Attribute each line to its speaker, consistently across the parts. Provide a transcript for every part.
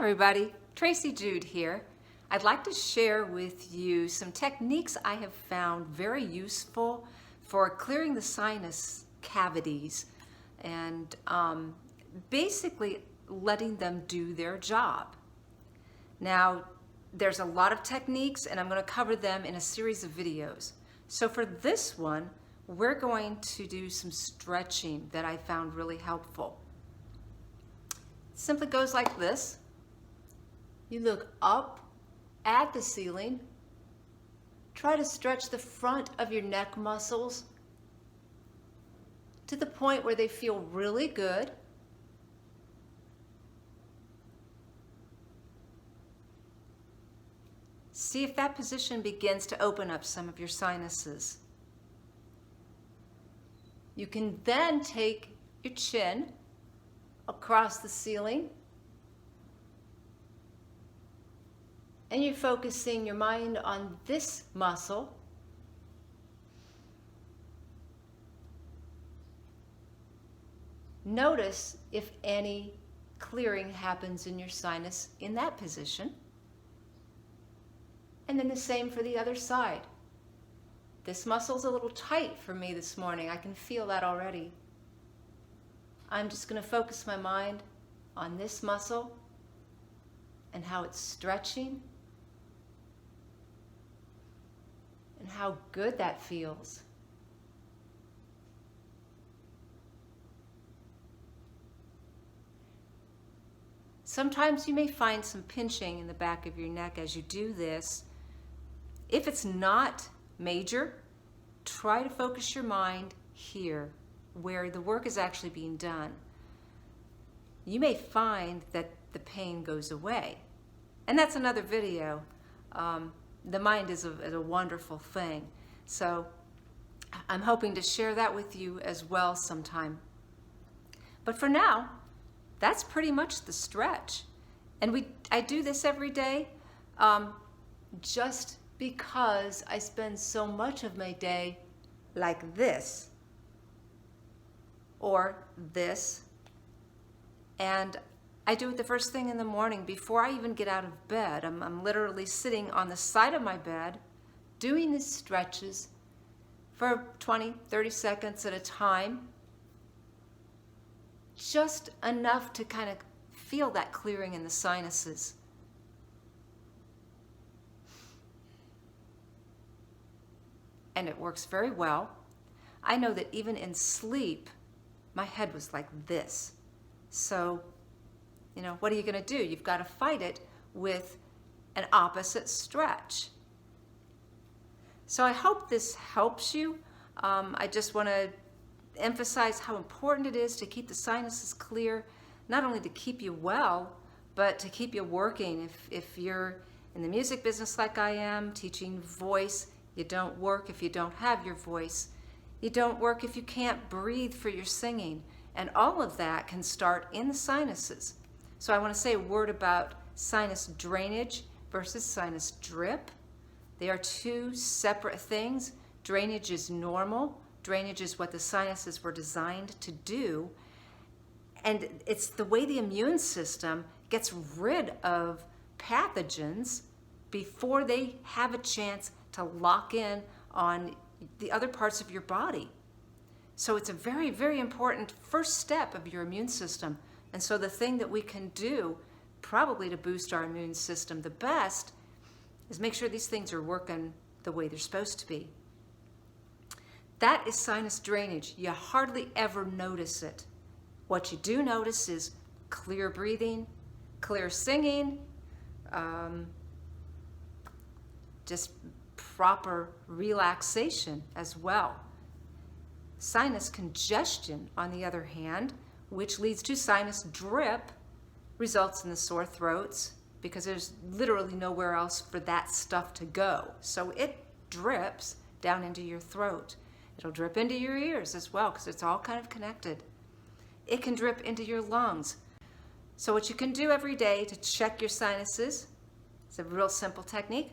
Speaker 1: everybody, Tracey Jude here. I'd like to share with you some techniques I have found very useful for clearing the sinus cavities and basically letting them do their job. Now, there's a lot of techniques and I'm going to cover them in a series of videos. So for this one, we're going to do some stretching that I found really helpful. It simply goes like this. You look up at the ceiling. Try to stretch the front of your neck muscles to the point where they feel really good. See if that position begins to open up some of your sinuses. You can then take your chin across the ceiling and you're focusing your mind on this muscle. Notice if any clearing happens in your sinus in that position. And then the same for the other side. This muscle's a little tight for me this morning. I can feel that already. I'm just going to focus my mind on this muscle and how it's stretching and how good that feels. Sometimes you may find some pinching in the back of your neck as you do this. If it's not major, try to focus your mind here, where the work is actually being done. You may find that the pain goes away. And that's another video. The mind is a wonderful thing. So I'm hoping to share that with you as well sometime. But for now, that's pretty much the stretch. And I do this every day just because I spend so much of my day like this or this. And I do it the first thing in the morning before I even get out of bed. I'm literally sitting on the side of my bed doing these stretches for 20, 30 seconds at a time. Just enough to kind of feel that clearing in the sinuses. And it works very well. I know that even in sleep, my head was like this. So, you know, what are you going to do? You've got to fight it with an opposite stretch. So I hope this helps you. I just want to emphasize how important it is to keep the sinuses clear, not only to keep you well, but to keep you working. If you're in the music business like I am, teaching voice, you don't work if you don't have your voice. You don't work if you can't breathe for your singing. And all of that can start in the sinuses. So I want to say a word about sinus drainage versus sinus drip. They are two separate things. Drainage is normal. Drainage is what the sinuses were designed to do. And it's the way the immune system gets rid of pathogens before they have a chance to lock in on the other parts of your body. So it's a very, very important first step of your immune system. And so the thing that we can do probably to boost our immune system the best is make sure these things are working the way they're supposed to be. That is sinus drainage. You hardly ever notice it. What you do notice is clear breathing, clear singing, just proper relaxation as well. Sinus congestion, on the other hand, which leads to sinus drip, results in the sore throats because there's literally nowhere else for that stuff to go. So it drips down into your throat. It'll drip into your ears as well because it's all kind of connected. It can drip into your lungs. So what you can do every day to check your sinuses, it's a real simple technique.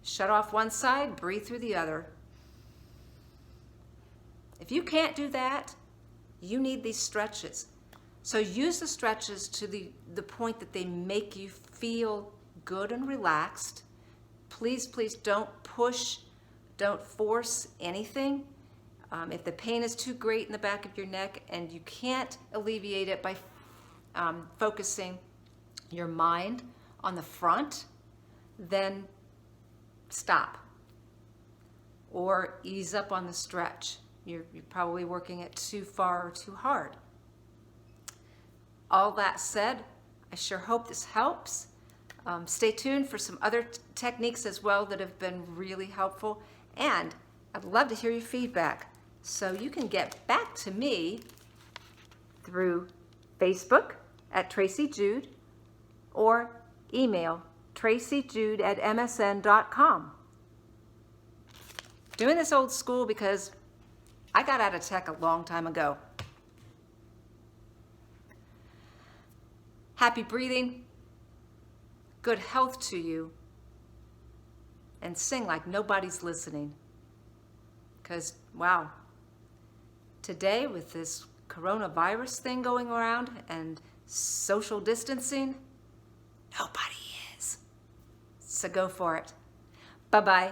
Speaker 1: Shut off one side, breathe through the other. If you can't do that, you need these stretches. So use the stretches to the point that they make you feel good and relaxed. Please, please don't push, don't force anything. If the pain is too great in the back of your neck and you can't alleviate it by focusing your mind on the front, then stop or ease up on the stretch. You're probably working it too far or too hard. All that said, I sure hope this helps. Stay tuned for some other techniques as well that have been really helpful. And I'd love to hear your feedback. So you can get back to me through Facebook at Tracey Jude or email traceyjude@msn.com. Doing this old school because I got out of tech a long time ago. Happy breathing, good health to you, and sing like nobody's listening. Because, wow, today with this coronavirus thing going around and social distancing, nobody is. So go for it. Bye-bye.